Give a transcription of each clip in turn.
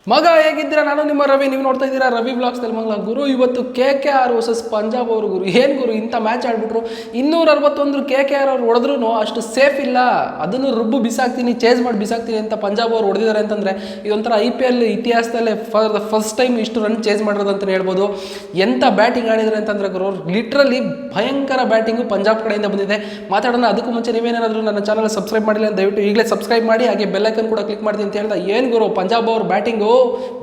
ಮಗ ಹೇಗಿದ್ದೀರಾ? ನಾನು ನಿಮ್ಮ ರವಿ. ನೀವು ನೋಡ್ತಾ ಇದ್ದೀರಾ ರವಿ ಬ್ಲಾಗ್ಸ್ ಮಗಳ ಗುರು. ಇವತ್ತು KKR ವರ್ಸಸ್ ಪಂಜಾಬ್ ಅವರು ಗುರು. ಏನು ಗುರು ಇಂಥ ಮ್ಯಾಚ್ ಆಡ್ಬಿಟ್ರು. 261 KKR ಅವ್ರು ಹೊಡೆದ್ರು ಅಷ್ಟು ಸೇಫ್ ಇಲ್ಲ, ಅದನ್ನು ರುಬ್ಬು ಬಿಸಾಕ್ತೀನಿ, ಚೇಂಜ್ ಮಾಡಿ ಬಿಸಾಕ್ತೀನಿ ಅಂತ ಪಂಜಾಬ್ ಅವ್ರು ಹೊಡೆದಿದ್ದಾರೆ ಅಂತಂದರೆ ಇದೊಂಥರ IPL ಇತಿಹಾಸದಲ್ಲೇ ಫಾರ್ ದ ಫಸ್ಟ್ ಟೈಮ್ ಇಷ್ಟು ರನ್ ಚೇಂಜ್ ಮಾಡಿರೋದು ಅಂತಲೇ ಹೇಳ್ಬೋದು. ಎಂಥ ಬ್ಯಾಟಿಂಗ್ ಆಡಿದ್ದಾರೆ ಅಂತಂದರೆ ಗುರು, ಲಿಟ್ರಲಿ ಭಯಂಕರ ಬ್ಯಾಟಿಂಗು ಪಂಜಾಬ್ ಕಡೆಯಿಂದ ಬಂದಿದೆ. ಮಾತಾಡೋಣ. ಅದಕ್ಕೂ ಮುಂಚೆ ನೀವೇನಾದರೂ ನನ್ನ ಚಾನಲ್ ಸಬ್ಸ್ಕ್ರೈಬ್ ಮಾಡಿಲ್ಲ ದಯವಿಟ್ಟು ಈಗಲೇ ಸಬ್ಸ್ಕ್ರೈಬ್ ಮಾಡಿ, ಹಾಗೆ ಬೆಲ್ಲೈಕನ್ ಕೂಡ ಕ್ಲಿಕ್ ಮಾಡ್ತೀನಿ ಅಂತ ಹೇಳ್ದ. ಏನು ಗುರು ಪಂಜಾಬ್ ಅವ್ರ ಬ್ಯಾಟಿಂಗು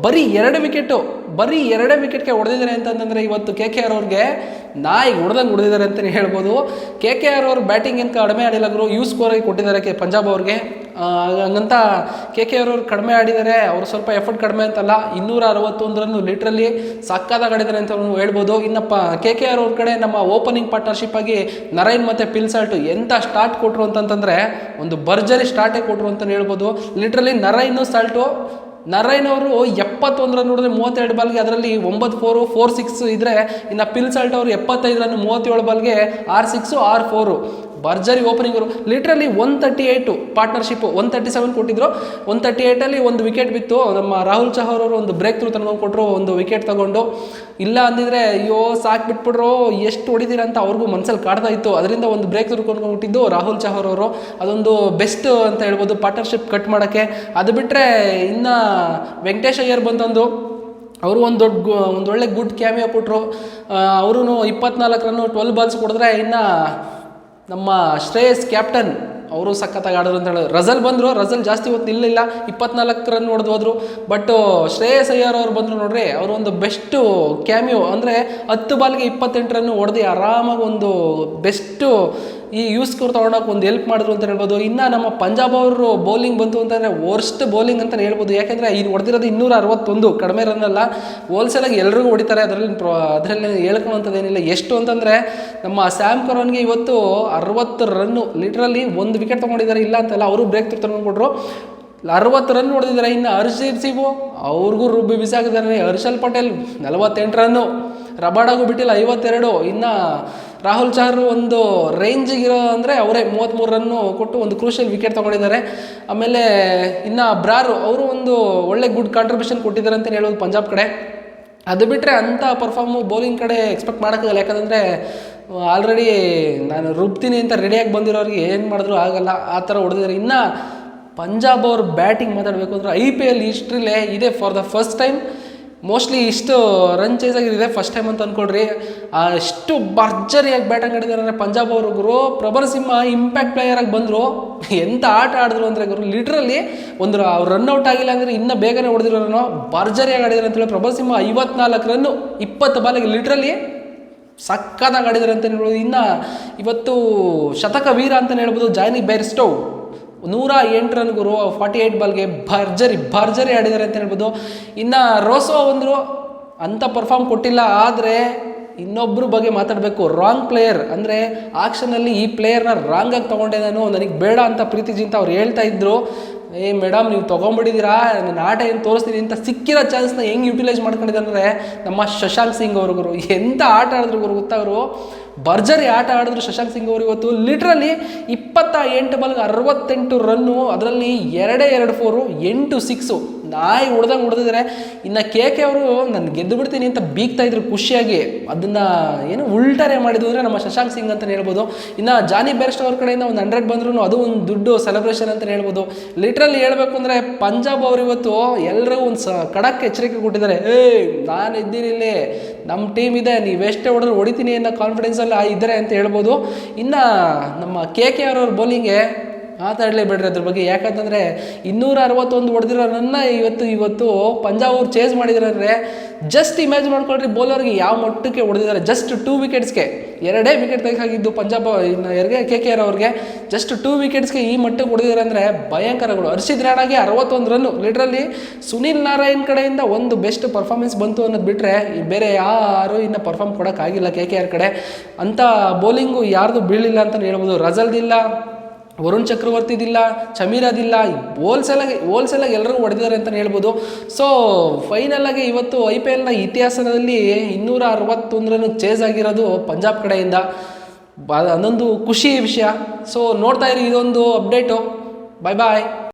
ಬರೀ 2 ವಿಕೆಟ್ಗೆ ಹೊಡೆದಿದ್ದಾರೆ ಅಂತಂದರೆ ಇವತ್ತು KKR ಅವ್ರಿಗೆ ನಾಯಿ ಹೊಡೆದಂಗೆ ಹೊಡೆದಿದ್ದಾರೆ ಅಂತಲೇ ಹೇಳ್ಬೋದು. KKR ಅವ್ರ ಬ್ಯಾಟಿಂಗ್ ಏನು ಕಡಿಮೆ ಆಡಿಲ್ಲ ಗುರು, ಸ್ಕೋರ್ ಆಗಿ ಕೊಟ್ಟಿದ್ದಾರೆ ಪಂಜಾಬ್ ಅವ್ರಿಗೆ. ಹಂಗಂತ KKR ಅವ್ರು ಕಡಿಮೆ ಆಡಿದ್ದಾರೆ, ಅವರು ಸ್ವಲ್ಪ ಎಫರ್ಟ್ ಕಡಿಮೆ ಅಂತಲ್ಲ. 261 ರನ್ನು ಲಿಟ್ರಲಿ ಸಕ್ಕತ್ತಾಗಿ ಆಡಿದ್ದಾರೆ ಅಂತ ಹೇಳ್ಬೋದು. ಇನ್ನಪ್ಪ KKR ಅವ್ರ ಕಡೆ ನಮ್ಮ ಓಪನಿಂಗ್ ಪಾರ್ಟ್ನರ್ಶಿಪ್ ಆಗಿ ನರೈನ್ ಮತ್ತು ಪಿಲ್ಸಾಲ್ಟು ಎಂಥ ಸ್ಟಾರ್ಟ್ ಕೊಟ್ಟರು ಅಂತಂತಂದರೆ ಒಂದು ಭರ್ಜರಿ ಸ್ಟಾರ್ಟೇ ಕೊಟ್ಟರು ಅಂತಲೇ ಹೇಳ್ಬೋದು. ಲಿಟ್ರಲಿ ನರೈನ್ ಅವರು 71 ರನ್ ನೋಡಿದ್ರೆ 32 ಬಾಲ್ಗೆ, ಅದರಲ್ಲಿ 9 4 4 6 ಇದ್ರೆ, ಇನ್ನು ಪಿಲ್ಸಾಲ್ಟ್ ಅವರು 75 ರನ್ 37 ಬಾಲ್ಗೆ 6 6 6 4 ಭರ್ಜರಿ ಓಪನಿಂಗ್ ಅವರು. ಲಿಟ್ರಲಿ 138 ಪಾರ್ಟ್ನರ್ಶಿಪ್ 137 ಕೊಟ್ಟಿದ್ರು. 138ಅಲ್ಲಿ ಒಂದು ವಿಕೆಟ್ ಬಿತ್ತು. ನಮ್ಮ ರಾಹುಲ್ ಚಹರ್ ಅವರು ಒಂದು ಬ್ರೇಕ್ ಥ್ರೂ ತಂದು ಕೊಟ್ಟರು, ಒಂದು ವಿಕೆಟ್ ತಗೊಂಡು. ಇಲ್ಲ ಅಂದಿದ್ರೆ ಅಯ್ಯೋ ಸಾಕ್ಬಿಟ್ಬಿಟ್ರು, ಎಷ್ಟು ಹೊಡಿತೀರ ಅಂತ ಅವ್ರಿಗೂ ಮನಸ್ಸಲ್ಲಿ ಕಾಡ್ತಾ ಇತ್ತು. ಅದರಿಂದ ಒಂದು ಬ್ರೇಕ್ ಥ್ರೂ ಕೊಂಡ್ಕೊಂಡ್ಬಿಟ್ಟಿದ್ದು ರಾಹುಲ್ ಚಹರ್ ಅವರು. ಅದೊಂದು ಬೆಸ್ಟ್ ಅಂತ ಹೇಳ್ಬೋದು ಪಾರ್ಟ್ನರ್ಶಿಪ್ ಕಟ್ ಮಾಡೋಕ್ಕೆ. ಅದು ಬಿಟ್ಟರೆ ಇನ್ನು ವೆಂಕಟೇಶ್ ಅಯ್ಯರ್ ಬಂತಂದು ಅವರು ಒಂದು ಒಳ್ಳೆ ಗುಡ್ ಕ್ಯಾಮಿಯೋ ಕೊಟ್ಟರು. ಅವರು 24 ರನ್ನು 12 ಬಾಲ್ಸ್ ಕೊಡಿದ್ರೆ, ಇನ್ನು ನಮ್ಮ ಶ್ರೇಯಸ್ ಕ್ಯಾಪ್ಟನ್ ಅವರು ಸಖತ್ತಾಗಿ ಆಡೋರು ಅಂತ ಹೇಳೋದು. ರಜಲ್ ಜಾಸ್ತಿ ಹೊತ್ತು ನಿಲ್ಲಿಲ್ಲ, 24 ರನ್ ಹೊಡೆದು ಹೋದರು. ಬಟ್ ಶ್ರೇಯಸ್ ಅಯ್ಯರ್ ಅವ್ರು ಬಂದರು ನೋಡ್ರಿ, ಅವರು ಒಂದು ಬೆಸ್ಟು ಕ್ಯಾಮಿಯೋ ಅಂದರೆ 10 ಬಾಲ್ಗೆ 28 ರನ್ ಹೊಡೆದು ಆರಾಮಾಗಿ ಒಂದು ಬೆಸ್ಟು ಈ ಸ್ಕೋರ್ ತೊಗೊಂಡೋಗಿ ಒಂದು ಹೆಲ್ಪ್ ಮಾಡಿದ್ರು ಅಂತ ಹೇಳ್ಬೋದು. ಇನ್ನು ನಮ್ಮ ಪಂಜಾಬ್ ಅವರು ಬೌಲಿಂಗ್ ಬಂತು ಅಂತಂದರೆ ವರ್ಸ್ಟ್ ಬೌಲಿಂಗ್ ಅಂತಲೇ ಹೇಳ್ಬೋದು. ಯಾಕೆಂದರೆ ಇನ್ನು ಹೊಡೆದಿರೋದು 261 ಕಡಿಮೆ ರನ್ನಲ್ಲ, ಹೋಲ್ಸೇಲಾಗಿ ಎಲ್ರಿಗೂ ಹೊಡಿತಾರೆ. ಅದರಲ್ಲಿ ಹೇಳ್ಕೊಳ್ಳೋಂಥದ್ದೇನಿಲ್ಲ. ಎಷ್ಟು ಅಂತಂದರೆ ನಮ್ಮ ಸ್ಯಾಮ್ ಕರೋನ್ಗೆ ಇವತ್ತು 60 ರನ್ನು ಲಿಟ್ರಲಿ ಒಂದು ವಿಕೆಟ್ ತೊಗೊಂಡಿದ್ದಾರೆ, ಇಲ್ಲ ಅಂತಲ್ಲ, ಅವರು ಬ್ರೇಕ್ ತೊಗೊಂಡ್ಕೊಟ್ರು. 60 ರನ್ ಹೊಡೆದಿದ್ದಾರೆ. ಇನ್ನು ಹರ್ಷದೀಪ್ ಸಿಂಗ್ ಅವ್ರಿಗೂ ರುಬ್ಬಿ ಬಿಸಾಕಿದ್ದಾರೆ. ಹರ್ಷಲ್ ಪಟೇಲ್ 48 ರನ್ನು, ರಬಾಡಾಗೂ ಬಿಟ್ಟಿಲ್ಲ 52. ಇನ್ನು ರಾಹುಲ್ ಚಹರ್ ಒಂದು ರೇಂಜಿಗಿರೋ ಅಂದರೆ ಅವರೇ 33 ರನ್ನು ಕೊಟ್ಟು ಒಂದು ಕ್ರೂಷಿಯಲ್ ವಿಕೆಟ್ ತೊಗೊಂಡಿದ್ದಾರೆ. ಆಮೇಲೆ ಇನ್ನು ಬ್ರಾರು ಅವರು ಒಂದು ಒಳ್ಳೆ ಗುಡ್ ಕಾಂಟ್ರಿಬ್ಯೂಷನ್ ಕೊಟ್ಟಿದ್ದಾರೆ ಅಂತಲೇ ಹೇಳೋದು ಪಂಜಾಬ್ ಕಡೆ. ಅದು ಬಿಟ್ಟರೆ ಅಂಥ ಪರ್ಫಾರ್ಮು ಬೌಲಿಂಗ್ ಕಡೆ ಎಕ್ಸ್ಪೆಕ್ಟ್ ಮಾಡೋಕ್ಕಾಗಲ್ಲ. ಯಾಕಂದರೆ ಆಲ್ರೆಡಿ ನಾನು ರುಬ್ತೀನಿ ಅಂತ ರೆಡಿಯಾಗಿ ಬಂದಿರೋರಿಗೆ ಏನು ಮಾಡಿದ್ರು ಆಗಲ್ಲ, ಆ ಥರ ಹೊಡೆದಿದ್ದಾರೆ. ಇನ್ನು ಪಂಜಾಬ್ ಅವ್ರ ಬ್ಯಾಟಿಂಗ್ ಮಾತಾಡಬೇಕು ಅಂದರೆ IPL ಹಿಸ್ಟ್ರಿಲೇ ಇದೆ for the first time. Mostly ಇಷ್ಟು ರನ್ ಚೇಸ್ ಆಗಿರಿದೆ ಫಸ್ಟ್ ಟೈಮ್ ಅಂತ ಅಂದ್ಕೊಳ್ರಿ. ಅಷ್ಟು ಭರ್ಜರಿಯಾಗಿ ಬ್ಯಾಟಿಂಗ್ ಆಡಿದ್ದಾರೆ ಅಂದರೆ ಪಂಜಾಬ್ ಅವರು ಗುರು. ಪ್ರಭರ್ ಸಿಂಹ ಇಂಪ್ಯಾಕ್ಟ್ ಪ್ಲೇಯರಾಗಿ ಬಂದರು, ಎಂಥ ಆಟ ಆಡಿದ್ರು ಅಂದರೆ ಗುರು, ಲಿಟ್ರಲಿ ಒಂದು ಅವ್ರು ರನ್ಔಟ್ ಆಗಿಲ್ಲ ಅಂದರೆ ಇನ್ನೂ ಬೇಗನೆ ಹೊಡೆದಿರೋನು ಭರ್ಜರಿಯಾಗಿ ಆಡಿದ್ದಾರೆ ಅಂತೇಳಿ. ಪ್ರಭರ್ ಸಿಂಹ 54 ರನ್ನು 20 ಬಾಲಿಗೆ ಲಿಟ್ರಲಿ ಸಕ್ಕತ್ತಾಗಿ ಆಡಿದ್ದಾರೆ ಅಂತ ಹೇಳ್ಬೋದು. ಇನ್ನು ಇವತ್ತು ಶತಕ ವೀರ ಅಂತಲೇ ಹೇಳ್ಬೋದು ಜಾನಿ ಬೇರ್ಸ್ಟೋ 108 ರನ್ ಗುರು 48 ಬಾಲ್ಗೆ ಭರ್ಜರಿ ಆಡಿದ್ದಾರೆ ಅಂತ ಹೇಳ್ಬೋದು. ಇನ್ನು ರೋಸೋ ಬಂದರು, ಅಂಥ ಪರ್ಫಾರ್ಮ್ ಕೊಟ್ಟಿಲ್ಲ. ಆದರೆ ಇನ್ನೊಬ್ಬರ ಬಗ್ಗೆ ಮಾತಾಡಬೇಕು, ರಾಂಗ್ ಪ್ಲೇಯರ್ ಅಂದರೆ ಆಕ್ಷನಲ್ಲಿ ಈ ಪ್ಲೇಯರ್ನ ರಾಂಗಾಗಿ ತೊಗೊಂಡೆ ನಾನು, ನನಗೆ ಬೇಡ ಅಂತ ಪ್ರೀತಿ ಜಿಂತ ಅವ್ರು ಹೇಳ್ತಾ ಇದ್ರು. ಮೇಡಮ್ ನೀವು ತೊಗೊಂಡ್ಬಿಟ್ಟಿದ್ದೀರಾ, ನನ್ನ ಆಟ ಏನು ತೋರಿಸ್ತೀನಿ ಅಂತ ಸಿಕ್ಕಿರೋ ಚಾನ್ಸ್ನ ಹೆಂಗೆ ಯುಟಿಲೈಸ್ ಮಾಡ್ಕೊಂಡಿದ್ದಾರೆ ಅಂದರೆ ನಮ್ಮ ಶಶಾಂಕ್ ಸಿಂಗ್ ಅವರು ಗುರು. ಎಂಥ ಆಟ ಆಡಿದ್ರು ಗುರು ಗೊತ್ತಾ, ಅವರು ಭರ್ಜರಿ ಆಟ ಆಡಿದ್ರು ಶಶಾಂಕ್ ಸಿಂಗ್ ಅವರು. ಇವತ್ತು ಲಿಟ್ರಲಿ 28 ಬಾಲ್ಗೆ 68 ರನ್ನು, ಅದರಲ್ಲಿ 2 4 8 6 ನಾಯಿ ಹೊಡೆದಿದ್ದಾರೆ. ಇನ್ನು KK ಅವರು ನಾನು ಗೆದ್ದು ಬಿಡ್ತೀನಿ ಅಂತ ಬೀಗ್ತಾ ಇದ್ರು ಖುಷಿಯಾಗಿ. ಅದನ್ನು ಏನು ಉಲ್ಟಾರೆ ಮಾಡಿದ್ರು ಅಂದರೆ ನಮ್ಮ ಶಶಾಂಕ್ ಸಿಂಗ್ ಅಂತಲೇ ಹೇಳ್ಬೋದು. ಇನ್ನು ಜಾನಿ ಬೇರ್ಸ್ಟೋ ಅವ್ರ ಕಡೆಯಿಂದ ಒಂದು 100 ಬಂದ್ರೂ ಅದು ಒಂದು ದುಡ್ಡು ಸೆಲೆಬ್ರೇಷನ್ ಅಂತಲೇ ಹೇಳ್ಬೋದು. ಲಿಟ್ರಲಿ ಹೇಳಬೇಕು ಅಂದರೆ ಪಂಜಾಬ್ ಅವರು ಇವತ್ತು ಎಲ್ಲರಿಗೂ ಒಂದು ಖಡಕ್ ಎಚ್ಚರಿಕೆ ಕೊಟ್ಟಿದ್ದಾರೆ. ನಾನು ಇದ್ದೀನಿ ಇಲ್ಲಿ, ನಮ್ಮ ಟೀಮ್ ಇದೆ, ನೀವೆಷ್ಟೇ ಹೊಡೆದ್ರು ಹೊಡಿತೀನಿ ಅನ್ನೋ ಕಾನ್ಫಿಡೆನ್ಸಲ್ಲಿ ಇದ್ದಾರೆ ಅಂತ ಹೇಳ್ಬೋದು. ಇನ್ನು ನಮ್ಮ KKR ಅವ್ರ ಬೌಲಿಂಗ್ಗೆ ಮಾತಾಡಲೇಬೇಡ್ರಿ ಅದ್ರ ಬಗ್ಗೆ. ಯಾಕಂತಂದರೆ 261 ಹೊಡೆದಿರೋ ರನ್ನ ಇವತ್ತು ಪಂಜಾಬ್ ಅವ್ರು ಚೇಸ್ ಮಾಡಿದ್ದಾರೆ ಅಂದರೆ ಜಸ್ಟ್ ಇಮ್ಯಾಜಿನ್ ಮಾಡ್ಕೊಳ್ರಿ ಬೌಲರ್ಗೆ ಯಾವ ಮಟ್ಟಕ್ಕೆ ಹೊಡೆದಿದ್ದಾರೆ. ಜಸ್ಟ್ 2 ವಿಕೆಟ್ಸ್ಗೆ 2 ವಿಕೆಟ್ ಬೇಕಾಗಿದ್ದು ಪಂಜಾಬ್ KKR ಅವ್ರಿಗೆ ಜಸ್ಟ್ 2 ವಿಕೆಟ್ಸ್ಗೆ ಈ ಮಟ್ಟಕ್ಕೆ ಹೊಡೆದಿದ್ದಾರೆ ಅಂದರೆ ಭಯಂಕರಗಳು. ಹರ್ಷಿತ್ ರಾಣಾಗೆ 61 ರನ್ನು. ಲಿಟ್ರಲಿ ಸುನಿಲ್ ನಾರಾಯಣ್ ಕಡೆಯಿಂದ ಒಂದು ಬೆಸ್ಟ್ ಪರ್ಫಾರ್ಮೆನ್ಸ್ ಬಂತು ಅನ್ನೋದು ಬಿಟ್ಟರೆ ಬೇರೆ ಯಾರು ಇನ್ನು ಪರ್ಫಾರ್ಮ್ ಕೊಡೋಕ್ಕಾಗಿಲ್ಲ KKR ಕಡೆ. ಅಂಥ ಬೌಲಿಂಗು ಯಾರ್ದು ಬೀಳಿಲ್ಲ ಅಂತಲೇ ಹೇಳ್ಬೋದು. ರಜಲ್ದಿಲ್ಲ, ವರುಣ್ ಚಕ್ರವರ್ತಿದಿಲ್ಲ, ಚಮೀರದಿಲ್ಲ, ಹೋಲ್ಸೇಲಾಗಿ ಎಲ್ಲರಿಗೂ ಹೊಡೆದಿದ್ದಾರೆ ಅಂತಲೇ ಹೇಳ್ಬೋದು. ಸೊ ಫೈನಲಾಗಿ ಇವತ್ತು IPLನ ಇತಿಹಾಸದಲ್ಲಿ 261 ರನ್ ಚೇಸ್ ಆಗಿರೋದು ಪಂಜಾಬ್ ಕಡೆಯಿಂದ. ಅದೊಂದು ಖುಷಿ ವಿಷಯ. ಸೊ ನೋಡ್ತಾ ಇರಿ, ಇದೊಂದು ಅಪ್ಡೇಟು. ಬಾಯ್ ಬಾಯ್.